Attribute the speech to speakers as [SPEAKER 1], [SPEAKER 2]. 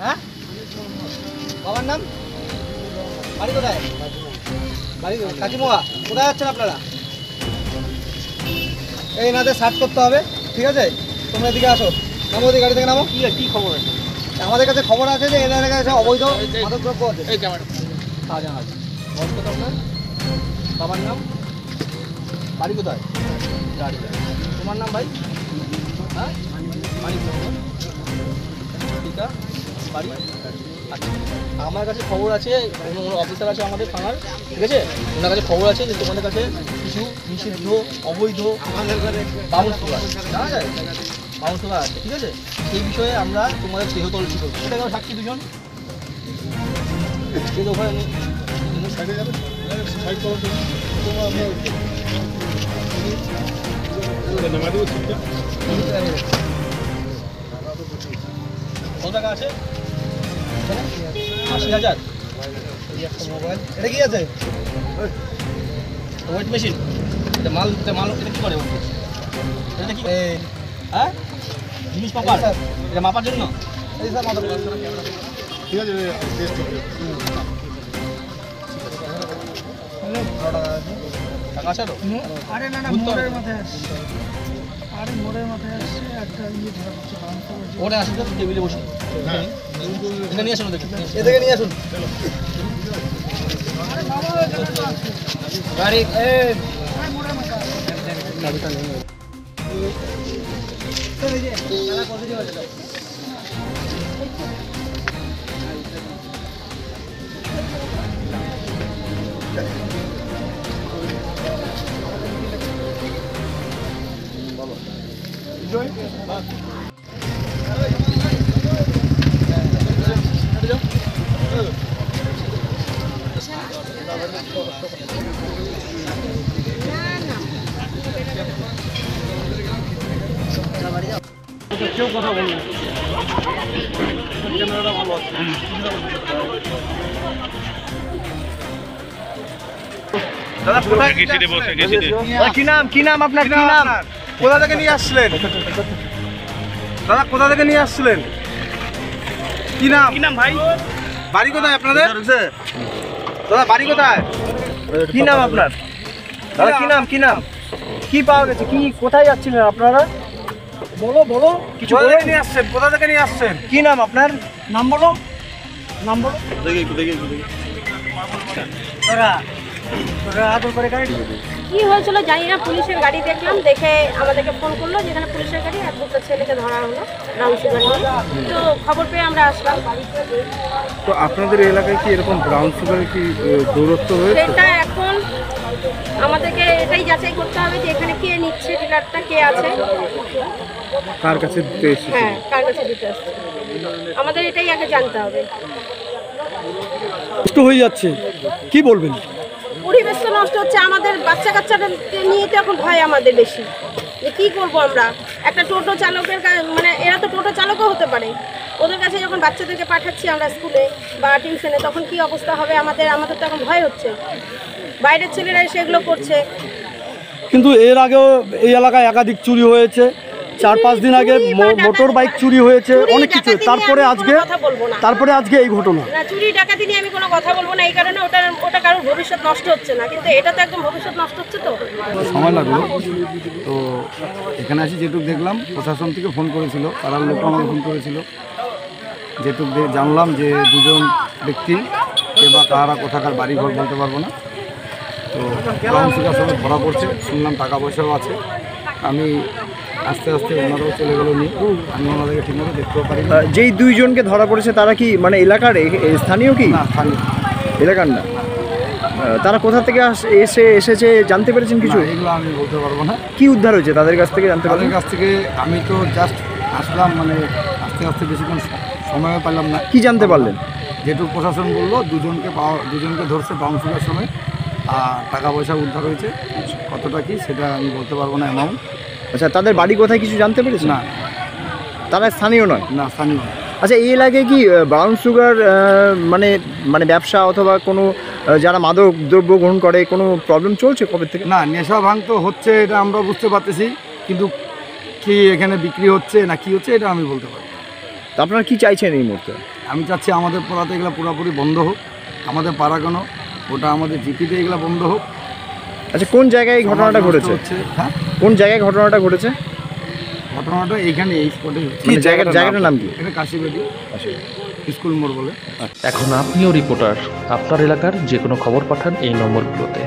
[SPEAKER 1] হ্যাঁ, বাবার নাম? বাড়ি কোথায়? বাড়ি কাকিমোয়া। কোথায় যাচ্ছেন আপনারা? এই এনাদের সার্চ করতে হবে, ঠিক আছে? তোমরা এদিকে আসো, নামো, ওদিকে গাড়ি থেকে নামো।
[SPEAKER 2] কি খবর আছে?
[SPEAKER 1] আমাদের কাছে খবর আছে যে এনাদের কাছে অবৈধ মাদকদ্রব্য আছে।
[SPEAKER 2] এই ক্যামেরা
[SPEAKER 1] শাহজাহান আছে। বয়স কত আপনার? বাবার নাম? বাড়ি কোথায়? তোমার নাম ভাই? হ্যাঁ, মানিক বাড়ি। আচ্ছা, আমার কাছে খবর আছে, অফিসার আছে আমাদের থানার, ঠিক আছে? ওনার কাছে খবর আছে যে তোমাদের কাছে কিছু নিষিদ্ধ অবৈধ বাউন্সুরা জানা যায়, বাউন্সুরা আছে, ঠিক আছে? সেই বিষয়ে আমরা তোমাদের দেহ তল্লাশি করবো। সেটা সাক্ষী দুজন ওখানে সাইডে যাবে, সাইড করার জন্য কত টাকা আছে? ৮০,০০০। মোবাইল। এটা কি আছে? Weight machine. এটা মাল এটা কি করে? এটা কি? হ্যাঁ, জিনিস মাপার, এটা মাপার জন্য। এই স্যার মাথা ঠিক আছে, টাকা আছে তো?
[SPEAKER 3] আরে না না, মোড়ের মাথায় আসছে। আরে মোড়ের মাথায় আসছে একটা ইয়ে ধরা পড়ছে,
[SPEAKER 1] ওটা আসুন তো, টেবিলে বসুন। এটা নিয়ে আসুন, দেখুন এদিকে নিয়ে আসুন গাড়ি।
[SPEAKER 3] মোড়ের মাথায়
[SPEAKER 1] গাড়িটা নেই।
[SPEAKER 2] কেউ কথা বলবে ক্যামেরাটা ভালো আছে। দাদা কোথায়
[SPEAKER 1] কি নাম? কি নাম আপনার? কি নাম?
[SPEAKER 2] কোথা থেকে নিয়ে আসছিলেন দাদা? কোথা থেকে নিয়ে আসছিলেন? কি নাম? কি নাম ভাই? বাড়ি কোথায় আপনাদের? দাদা বাড়ি কোথায়?
[SPEAKER 1] কি নাম আপনার? দাদা কি নাম? কি নাম? কি পাওয়া গেছে? কি কোথায় যাচ্ছিলেন আপনারা? বলো বলো, কিছু
[SPEAKER 2] কোথা
[SPEAKER 1] বলো।
[SPEAKER 2] থেকে নিয়ে আসছেন? কোথা থেকে নিয়ে আসছেন?
[SPEAKER 1] কি নাম আপনার? নাম বলো, নাম বলো। তোরা আদর করে গাড়ি।
[SPEAKER 4] কি হয়েছিল জানি না, পুলিশের গাড়ি দেখলাম, দেখে আমাদেরকে ফোন করলো যেখানে পুলিশের গাড়ি, আর দুটো ছেলেকে ধরা হলো ব্রাউন সুগার নিয়ে। তো খবর পেয়ে আমরা আসলাম।
[SPEAKER 2] তো আপনাদের এলাকায় কি এরকম ব্রাউন সুগারের কি দৌরত্ব হয়েছে?
[SPEAKER 4] সেটা এখন আমাদেরকে এটাই যাচাই করতে হবে যে এখানে কে নিচ্ছে, ডিলারটা কে আছে।
[SPEAKER 2] কার কাছে দিতে এসেছে?
[SPEAKER 4] হ্যাঁ, কার কাছে দিতে আসছে আমাদের এটাই আগে জানতে হবে।
[SPEAKER 1] নষ্ট হয়ে যাচ্ছে, কি বলবেন?
[SPEAKER 4] পরিবেশ তো নষ্ট হচ্ছে, আমাদের বাচ্চা কাচ্চাদেরকে নিয়ে তো এখন ভয় আমাদের বেশি, যে কী করবো আমরা। একটা টোটো চালকের মানে এরা তো টোটো চালকও হতে পারে, ওদের কাছে যখন বাচ্চাদেরকে পাঠাচ্ছি আমরা স্কুলে বা টিউশনে, তখন কি অবস্থা হবে আমাদের তো এখন ভয় হচ্ছে। বাইরের ছেলেরা সেগুলো করছে।
[SPEAKER 5] কিন্তু এর আগেও এই এলাকায় একাধিক চুরি হয়েছে, 4-5 দিন আগে মোটর বাইক চুরি হয়েছে, অনেক কিছু। তারপরে আজকে এই ঘটনা।
[SPEAKER 4] না, চুরি ডাকাতি নিয়ে আমি কোনো কথা বলবো না, এই কারণে ওটা কারোর ভবিষ্যৎ নষ্ট হচ্ছে না, কিন্তু এটা তো একদম ভবিষ্যৎ নষ্ট হচ্ছে। তো
[SPEAKER 6] সময় লাগলো, তো এখানে আসি যেটুকু দেখলাম, প্রশাসন থেকে ফোন করেছিল, পাড়ার লোক আমাকে ফোন করেছিল, যেটুকু জানলাম যে দুজন ব্যক্তি, কে বা কারা কোথাকার বাড়ি ঘর বলতে পারবো না, তো ব্রাউন সুগার সঙ্গে ধরা পড়ছে, শুনলাম টাকা পয়সাও আছে। আমি আস্তে আস্তে ওনারাও চলে গেল নিয়ে, আমি ওনাদেরকে ঠিকমতো দেখতেও পারি না।
[SPEAKER 5] যেই দুইজনকে ধরা পড়েছে তারা কি মানে এলাকার স্থানীয়? কি
[SPEAKER 6] না, স্থানীয়
[SPEAKER 5] এলাকার না? তারা কোথা থেকে এসেছে জানতে পেরেছেন কিছু?
[SPEAKER 6] এগুলো আমি বলতে পারবো না।
[SPEAKER 5] কি উদ্ধার হয়েছে তাদের কাছ থেকে জানতে পারবেন?
[SPEAKER 6] তাদের কাছ থেকে আমি তো জাস্ট আসলাম, মানে আস্তে আস্তে বেশিক্ষণ সময়ও পেলাম না।
[SPEAKER 5] কি জানতে পারলেন?
[SPEAKER 6] যেটুকু প্রশাসন বললো, দুজনকে ধরছে ব্রাউন সুগার সময়, আর টাকা পয়সা উদ্ধার হয়েছে। কতটা কি সেটা আমি বলতে পারবো না অ্যামাউন্ট।
[SPEAKER 5] আচ্ছা, তাদের বাড়ি কোথায় কিছু জানতে পেরেছেন?
[SPEAKER 6] না,
[SPEAKER 5] তারা স্থানীয় নয়?
[SPEAKER 6] না, স্থানীয়।
[SPEAKER 5] আচ্ছা, এই এলাকায় কি ব্রাউন সুগার মানে ব্যবসা অথবা কোনো যারা মাদক দ্রব্য গ্রহণ করে কোনো প্রবলেম চলছে কবে থেকে?
[SPEAKER 6] না, নেশা ভাঙ তো হচ্ছে, এটা আমরা বুঝতে পারতেছি, কিন্তু কি এখানে বিক্রি হচ্ছে না কি হচ্ছে এটা আমি বলতে পারবো।
[SPEAKER 5] তা আপনারা কি চাইছেন এই মুহূর্তে?
[SPEAKER 6] আমি চাচ্ছি আমাদের পাড়াতে এগুলো পুরোপুরি বন্ধ হোক, আমাদের পাড়া কেন ওটা আমাদের জিপিতে এগুলো বন্ধ হোক।
[SPEAKER 7] আচ্ছা, কোন জায়গায় এই ঘটনাটা ঘটেছে?
[SPEAKER 6] হ্যাঁ,
[SPEAKER 7] কোন জায়গায় ঘটনাটা ঘটেছে?
[SPEAKER 6] ঘটনাটা এইখানে এই স্পটে হচ্ছে।
[SPEAKER 7] মানে জায়গাটার নাম কি?
[SPEAKER 6] এটা কাশিবাড়ি স্কুল মোড় বলে।
[SPEAKER 8] এখন আপনিও রিপোর্টার, আপনার এলাকার যে কোনো খবর পাঠান এই নম্বরগুলোতে।